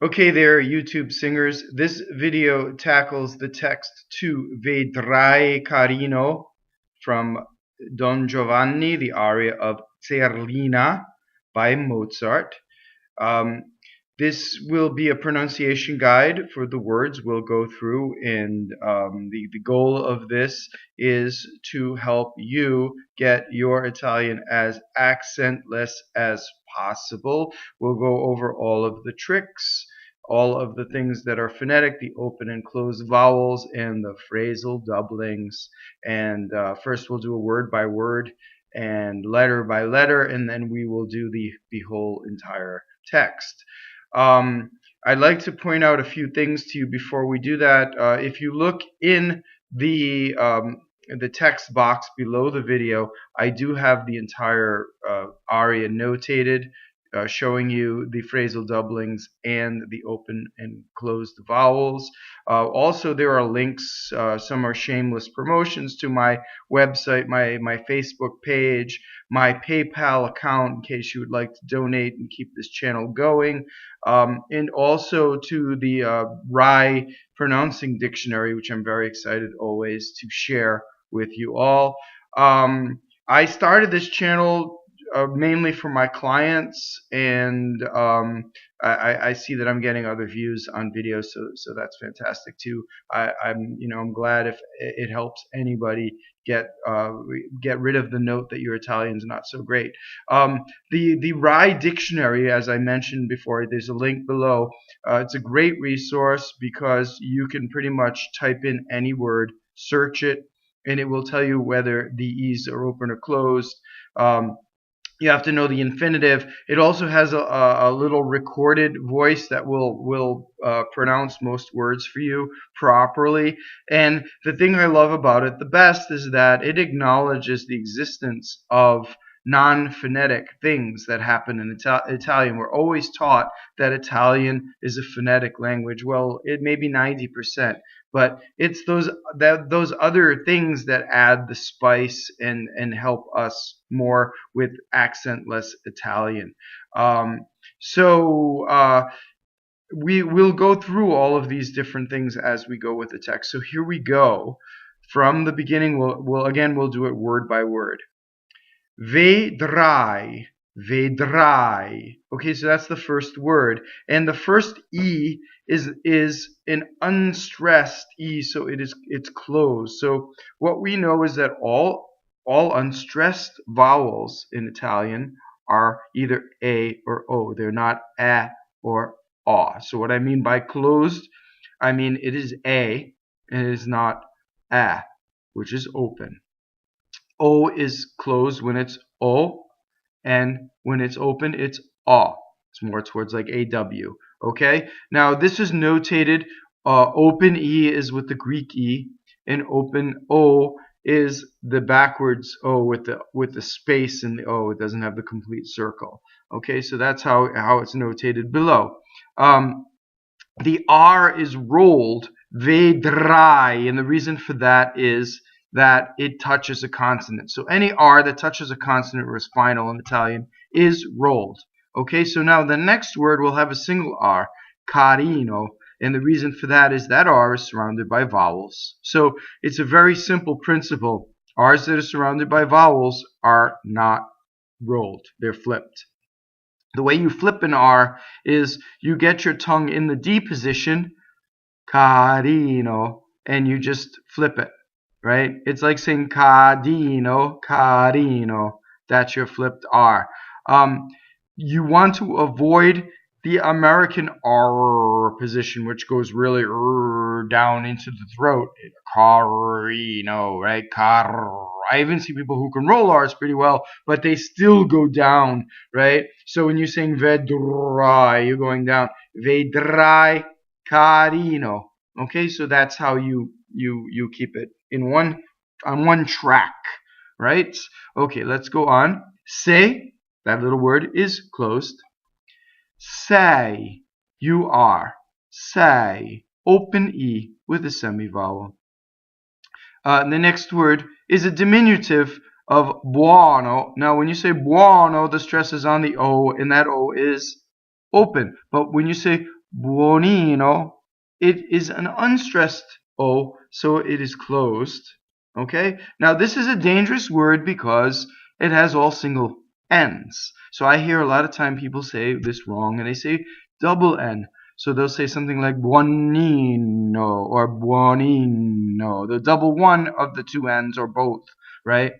Okay there, YouTube singers. This video tackles the text to Vedrai Carino from Don Giovanni, the aria of Zerlina by Mozart. This will be a pronunciation guide for the words we'll go through, and the goal of this is to help you get your Italian as accentless as possible. We'll go over all of the tricks, all of the things that are phonetic, the open and closed vowels, and the phrasal doublings. And first we'll do a word by word and letter by letter, and then we will do the whole entire text. I'd like to point out a few things to you before we do that. If you look in the text box below the video, I do have the entire aria notated, showing you the phrasal doublings and the open and closed vowels. Also, there are links. Some are shameless promotions to my website, my Facebook page, my PayPal account in case you would like to donate and keep this channel going, and also to the Rye Pronouncing Dictionary, which I'm very excited always to share with you all. I started this channel mainly for my clients, and I see that I'm getting other views on videos, so that's fantastic too. I'm glad if it helps anybody get rid of the note that your Italian's not so great. The Rye Dictionary, as I mentioned before, there's a link below. It's a great resource because you can pretty much type in any word, search it, and it will tell you whether the E's are open or closed. You have to know the infinitive. It also has a little recorded voice that will pronounce most words for you properly. And the thing I love about it the best is that it acknowledges the existence of non-phonetic things that happen in Italian. We're always taught that Italian is a phonetic language. Well, it may be 90%, but it's those other things that add the spice and help us more with accentless Italian. We will go through all of these different things as we go with the text. So here we go. From the beginning, we'll do it word by word. Vedrai, vedrai. Okay, so that's the first word, and the first E is an unstressed E, so it's closed. So what we know is that all unstressed vowels in Italian are either A or O. They're not A or A. So what I mean by closed, I mean it is A and it is not A, which is open. O is closed when it's O, and when it's open, it's A. It's more towards like AW. Okay? Now, this is notated. Open E is with the Greek E, and open O is the backwards O with the space in the O. It doesn't have the complete circle. Okay? So that's how it's notated below. The R is rolled, vedrai, and the reason for that is that it touches a consonant. So any R that touches a consonant or a spinal in Italian is rolled. Okay, so now the next word will have a single R, carino, and the reason for that is that R is surrounded by vowels. So it's a very simple principle. R's that are surrounded by vowels are not rolled. They're flipped. The way you flip an R is you get your tongue in the D position, carino, and you just flip it. Right? It's like saying cadino, carino. That's your flipped R. You want to avoid the American R position, which goes really down into the throat. Carino, right? I even see people who can roll R's pretty well, but they still go down, right? So when you're saying vedrai, you're going down. Vedrai carino. Okay, so that's how you keep it on one track, right? Okay, let's go on. Se, that little word is closed. Sei, you are. Sei, open E with a semivowel. The next word is a diminutive of buono. Now, when you say buono, the stress is on the O, and that O is open. But when you say buonino, it is an unstressed O, so it is closed. Okay? Now this is a dangerous word because it has all single N's. So I hear a lot of time people say this wrong, and they say double N. So they'll say something like buonino or buonino, the double one of the two N's or both, right?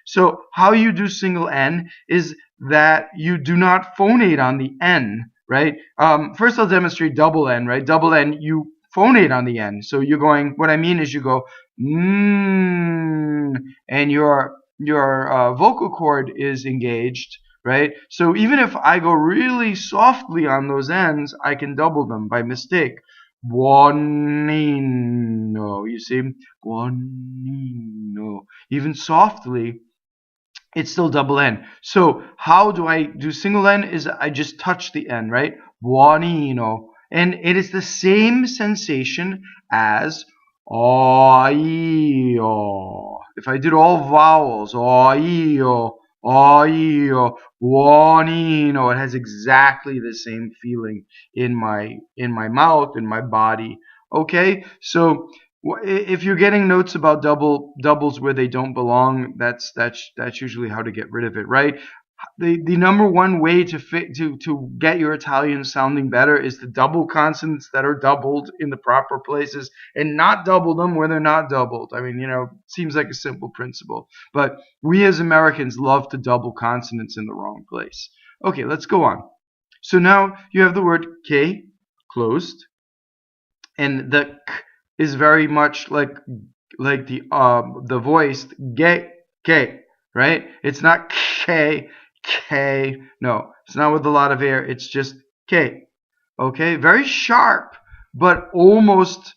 So how you do single N is that you do not phonate on the N, right? First I'll demonstrate double N, right? Double N, you phonate on the N. So you're going, what I mean is you go, and your vocal cord is engaged, right? So even if I go really softly on those N's, I can double them by mistake. Buonino, you see? Buonino. Even softly, it's still double N. So how do I do single N? Is I just touch the N, right? Buonino. And it is the same sensation as oio. If I did all vowels, oio, oio, buonino, it has exactly the same feeling in my mouth, in my body. Okay? So if you're getting notes about doubles where they don't belong, that's usually how to get rid of it, right? The number one way to get your Italian sounding better is to double consonants that are doubled in the proper places and not double them where they're not doubled. I mean, seems like a simple principle, but we as Americans love to double consonants in the wrong place. Okay, let's go on. So now you have the word che, closed, and the k is very much like the voiced ge, ke, right? It's not k, K. No, it's not with a lot of air. It's just K. Okay, very sharp, but almost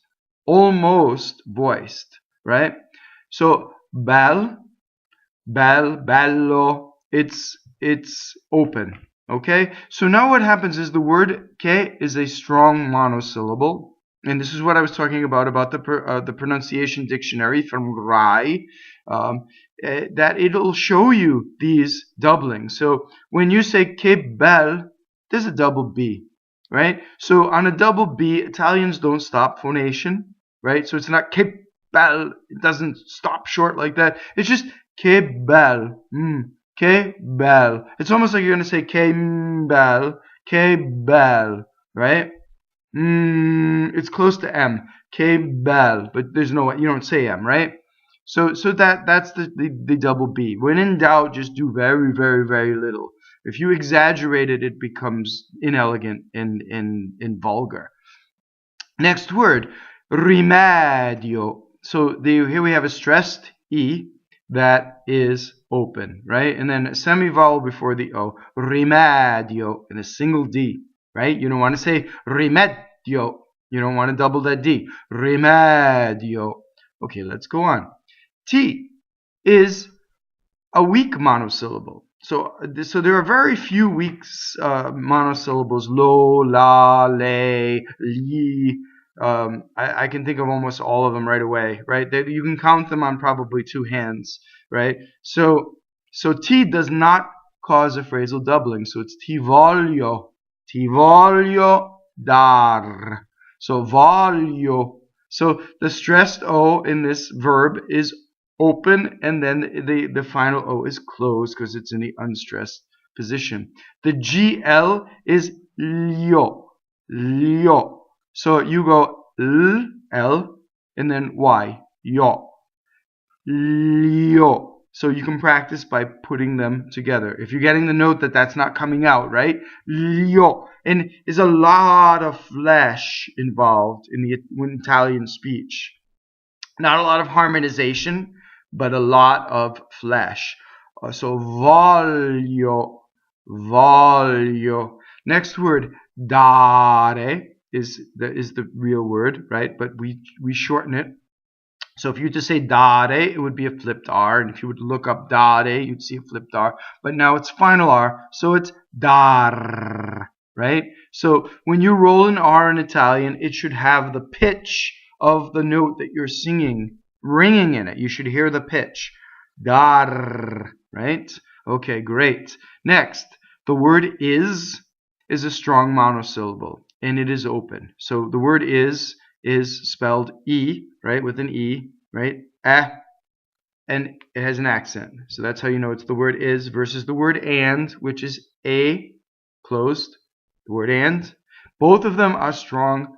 voiced, right? So bbɛl, bello. It's open. Okay. So now what happens is the word K is a strong monosyllable, and this is what I was talking about the pronunciation dictionary from Rai. That it'll show you these doublings. So when you say che bel, there's a double B, right? So on a double B, Italians don't stop phonation, right? So it's not che bel, it doesn't stop short like that. It's just che bel, che bel. It's almost like you're going to say che bel, right? It's close to M, che bel, but there's no, you don't say M, right? So that's the double B. When in doubt, just do very, very, very little. If you exaggerate it, it becomes inelegant and vulgar. Next word, rimɛdio. So here we have a stressed E that is open, right? And then a semi-vowel before the O, rimɛdio, and a single D, right? You don't want to say rimɛdio. You don't want to double that D. Rimɛdio. Okay, let's go on. T is a weak monosyllable. So there are very few weak monosyllables. Lo, la, le, li. I can think of almost all of them right away, right? You can count them on probably two hands, right? So T does not cause a phrasal doubling. So it's ti voglio dar. So voglio. So the stressed O in this verb is open, and then the final O is closed because it's in the unstressed position. The GL is lio. So you go L, and then Y, yo. Lio. So you can practice by putting them together. If you're getting the note that's not coming out, right? Lio. And there's a lot of flesh involved in the Italian speech. Not a lot of harmonization, but a lot of flesh. So voglio. Next word, dare is the real word, right? But we shorten it. So if you just say dare, it would be a flipped R. And if you would look up dare, you'd see a flipped R. But now it's final R, so it's dar, right? So when you roll an R in Italian, it should have the pitch of the note that you're singing, ringing in it. You should hear the pitch. Dar, right? Okay, great. Next, the word is a strong monosyllable. and it is open. So the word is spelled E, right, with an E, right? And it has an accent. So that's how you know it's the word is versus the word and, which is A, closed, the word and. Both of them are strong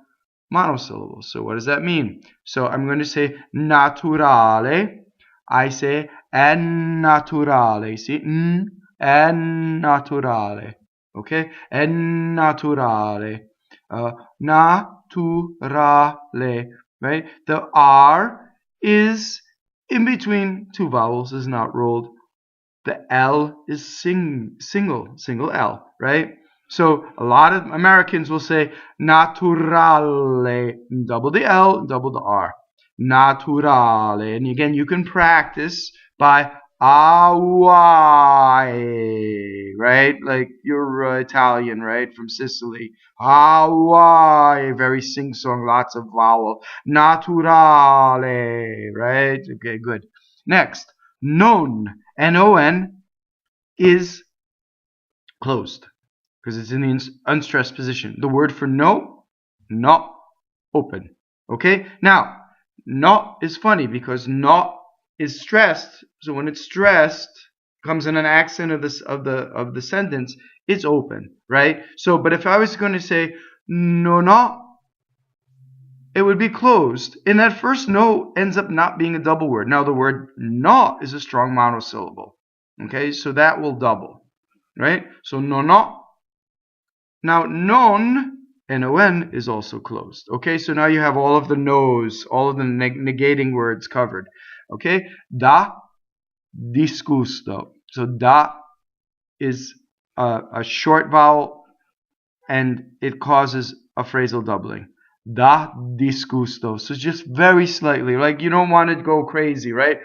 monosyllables. So what does that mean? So I'm going to say naturale. I say naturale. See? Naturale. Okay? Naturale. Naturale. Right? The R is in between two vowels, is not rolled. The L is single L, right? So a lot of Americans will say naturale, double the L, double the R. Naturale. And again, you can practice by Hawaii, right? Like you're Italian, right? From Sicily. Hawaii, very sing-song, lots of vowel. Naturale, right? Okay, good. Next, non, N-O-N, is closed because it's in the unstressed position. The word for no, not open. Okay? Now, not is funny because not is stressed. So when it's stressed, comes in an accent of the sentence, it's open, right? So, but if I was going to say no, not, it would be closed. And that first no ends up not being a double word. Now the word not is a strong monosyllable. Okay, so that will double, right? So no, not. Now non, N-O-N, is also closed. Okay, so now you have all of the no's, all of the negating words covered. Okay, ddisgusto. So da is a short vowel and it causes a phrasal doubling. Ddisgusto. So just very slightly, like you don't want to go crazy, right?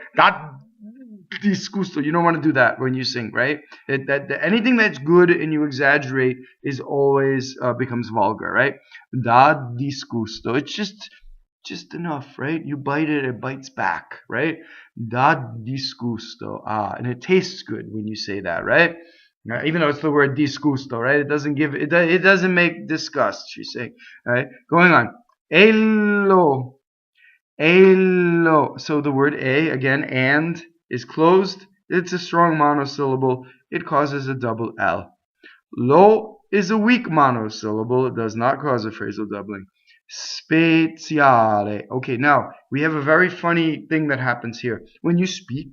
Ddisgusto. You don't want to do that when you sing, right? Anything that's good and you exaggerate is always becomes vulgar, right? Ddisgusto. It's just enough, right? You bite it, it bites back, right? Ddisgusto. And it tastes good when you say that, right? Now, even though it's the word disgusto, right? It doesn't make disgust, she's saying, right? Going on. Elo. So the word a, again, and, is closed. It's a strong monosyllable. It causes a double L. Lo is a weak monosyllable. It does not cause a phrasal doubling. Speziale. Okay, now we have a very funny thing that happens here. When you speak,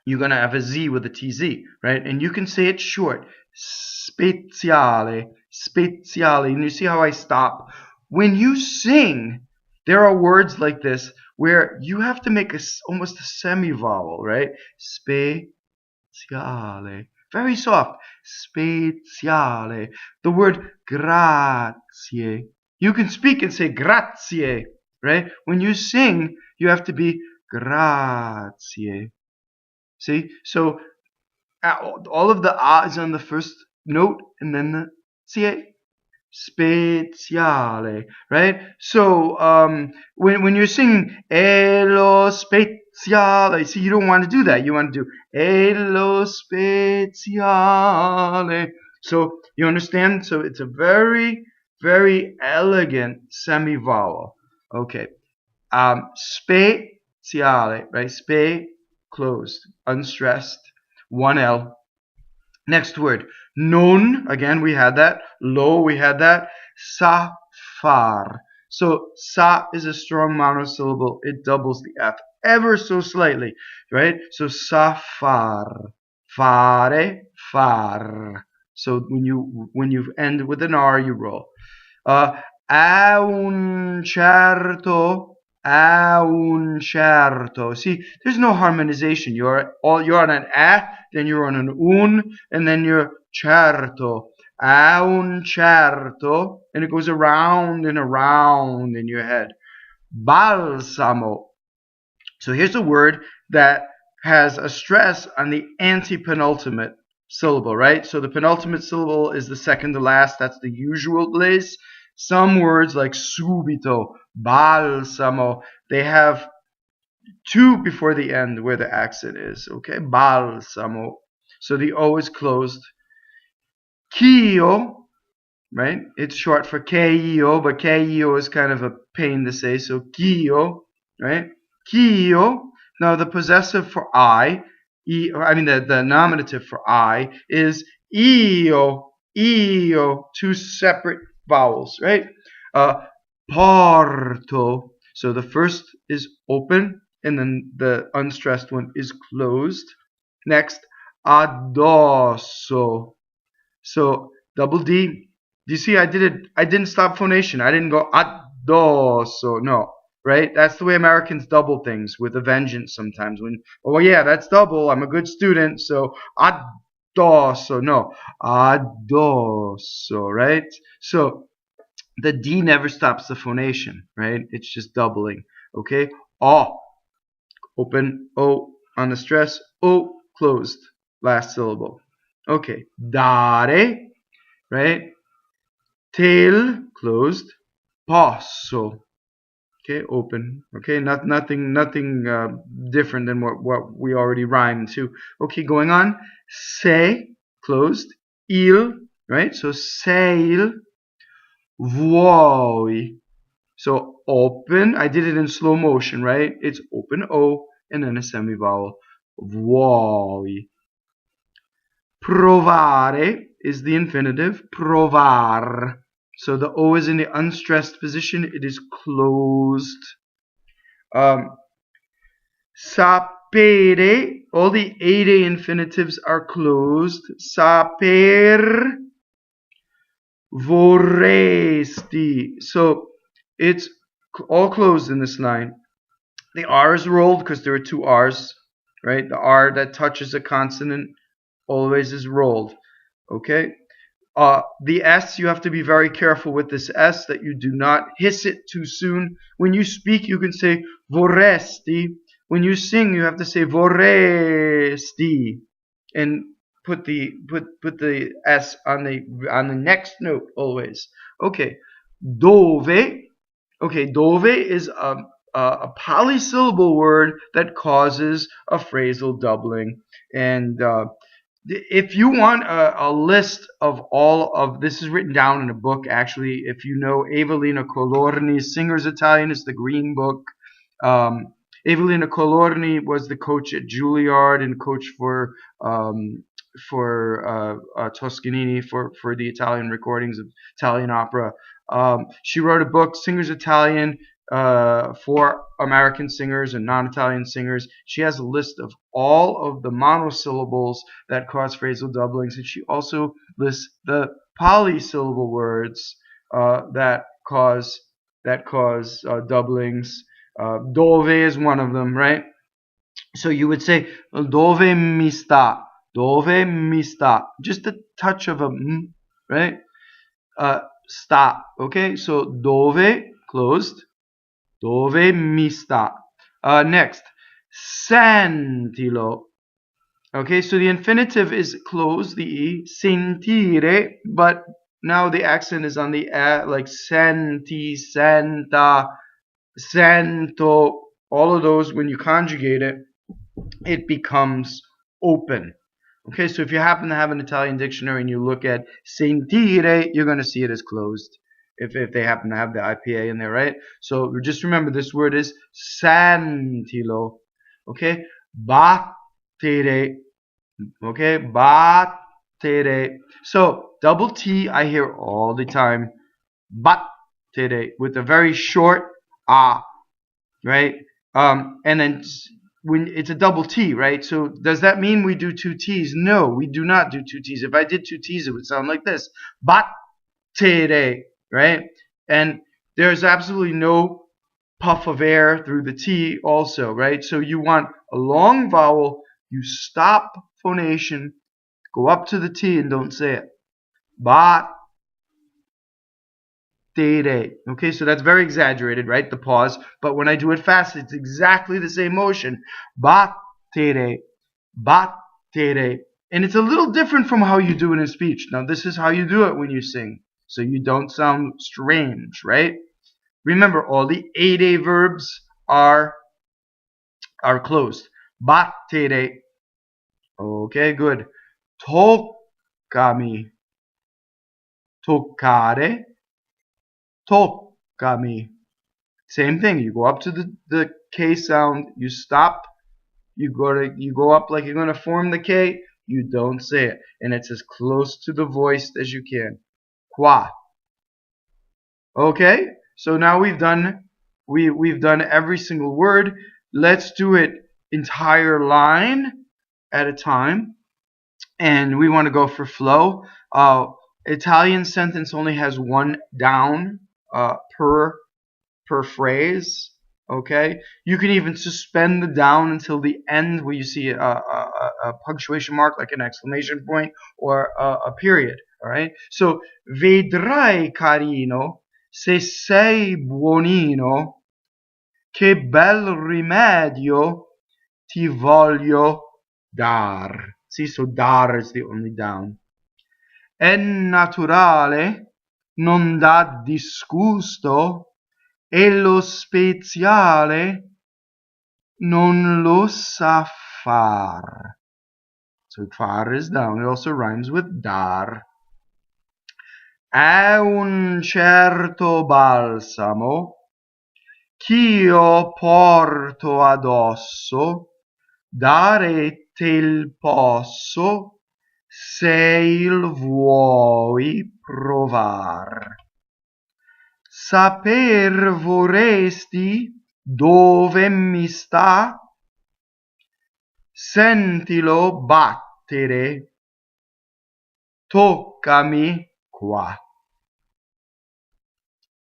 you're going to have a Z with a TZ, right? And you can say it short. Speziale. And you see how I stop? When you sing, there are words like this where you have to make almost a semi-vowel, right? Speziale. Very soft. Speziale. The word grazie. You can speak and say grazie, right? When you sing, you have to be grazie. See? So all of the A is on the first note and then the CA. Speziale, right? So when you're singing Elo speziale, see, you don't want to do that. You want to do Elo speziale. So you understand? So it's a very, very elegant semi-vowel. Okay. Speziale, right? Spe, closed, unstressed, one L. Next word, non, again we had that, lo, we had that, Saper. So sa is a strong monosyllable, it doubles the F ever so slightly, right? So Saper, fare, far. So when you end with an R, you roll. A un cɛrto. See, there's no harmonization. You're on an a, then you're on an un, and then you're cɛrto. A un cɛrto, and it goes around and around in your head. Balsamo. So here's a word that has a stress on the antepenultimate syllable, right? So the penultimate syllable is the second to last. That's the usual place. Some words like subito, balsamo, they have two before the end where the accent is, okay? Balsamo. So the O is closed. Ch'io, right? It's short for keio, but keio is kind of a pain to say, so kio, right? Kio. Now the possessive for the nominative for I is io, two separate vowels, right? Pɔrto. So the first is open, and then the unstressed one is closed. Next, addɔsso. So double D. Do you see I didn't stop phonation. I didn't go addɔsso. No. Right? That's the way Americans double things with a vengeance sometimes. Oh yeah, that's double. I'm a good student. So addɔsso. No. Addɔsso, right? So the D never stops the phonation, right? It's just doubling. Okay? O. Open. O on the stress. O closed. Last syllable. Okay. Dare, right? Tail closed. Pɔsso. Okay, open. Okay, nothing different than what we already rhymed to. Okay, going on. Se closed. Il, right? So sail. Vuɔi. So open. I did it in slow motion, right? It's open O and then a semivowel. Vuɔi. Provare is the infinitive. Provar. So the O is in the unstressed position. It is closed. Sapere. All the 8A infinitives are closed. Saper. Vorresti. So it's all closed in this line. The R is rolled because there are two R's, right? The R that touches a consonant always is rolled. Okay? The S, you have to be very careful with this S that you do not hiss it too soon. When you speak, you can say vorresti. When you sing, you have to say vorresti, and put the S on the next note always. Okay, dove. Okay, dove is a polysyllable word that causes a phrasal doubling, and if you want a list of all of this, is written down in a book actually. If you know Evelina Colorni's Singer's Italian, it's the green book. Evelina Colorni was the coach at Juilliard and coach for Toscanini for the Italian recordings of Italian opera. She wrote a book, Singer's Italian, for American singers and non-Italian singers. She has a list of all of the monosyllables that cause phrasal doublings, and she also lists the polysyllable words that cause doublings. Dove is one of them, right? So you would say dove mi sta, dove mi sta, just a touch of a m, right? Sta, okay? So dove closed. Dove mi sta. Next, Sentilo. Okay, so the infinitive is closed, the E. Sentire, but now the accent is on the like senti, senta, sento. All of those, when you conjugate it, it becomes open. Okay, so if you happen to have an Italian dictionary and you look at sentire, you're going to see it as closed. If they happen to have the IPA in there, right? So just remember this word is Santilo. Okay? Battere. Okay? Battere. So double T I hear all the time. Battere with a very short right? And then when it's a double T, right? So does that mean we do two T's? No, we do not do two T's. If I did two T's, it would sound like this. Battere. Right? And there's absolutely no puff of air through the T also, right? So you want a long vowel, you stop phonation, go up to the T and don't say it. Battere. Okay, so that's very exaggerated, right? The pause. But when I do it fast, it's exactly the same motion. Battere. Battere. And it's a little different from how you do it in speech. Now, this is how you do it when you sing, so you don't sound strange, right? Remember, all the 8A verbs are closed. Battere. Okay, good. Toccami. toccare, toccami. Same thing. You go up to the K sound, you stop, you go up like you're gonna form the K, you don't say it. And it's as close to the voice as you can. Qua. Okay? So now we've done every single word. Let's do it entire line at a time. And we want to go for flow. Italian sentence only has one down per phrase. Okay, you can even suspend the down until the end where you see a punctuation mark like an exclamation point or a period. All right, so vedrai carino se sei buonino, che bel rimedio ti voglio dar. See, so dar is the only down. Nnaturale, non dà disgusto, e lo speziale non lo sa far. So far is down. It also rhymes with dar. È un certo balsamo ch'io porto addosso, dare te posso se il vuoi provar. Saper vorresti dove mi sta? Sentilo battere, toccami qua.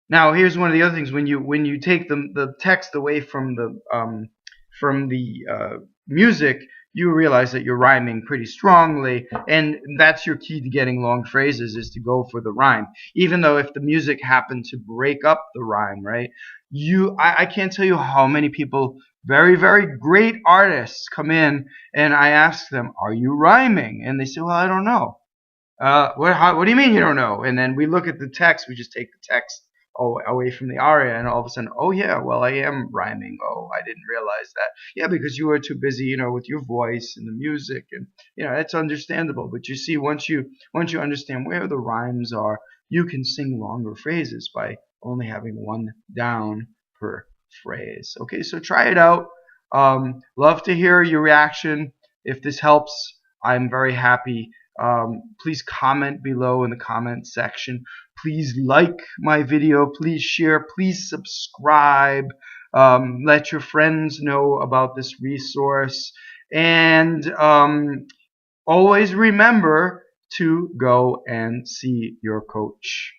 Now here's one of the other things when you take the text away from the music, you realize that you're rhyming pretty strongly, and that's your key to getting long phrases, is to go for the rhyme. Even though if the music happened to break up the rhyme, right? I can't tell you how many people, very, very great artists, come in and I ask them, are you rhyming? And they say, well, I don't know. What do you mean you don't know? And then we look at the text, we just take the text away from the aria, and all of a sudden, oh yeah, well, I am rhyming. Oh, I didn't realize that. Yeah, because you were too busy, with your voice and the music, and it's understandable. But you see, once you understand where the rhymes are, you can sing longer phrases by only having one down per phrase. Okay, so try it out. Love to hear your reaction. If this helps, I'm very happy. Please comment below in the comment section. Please like my video. Please share. Please subscribe. Let your friends know about this resource. And always remember to go and see your coach.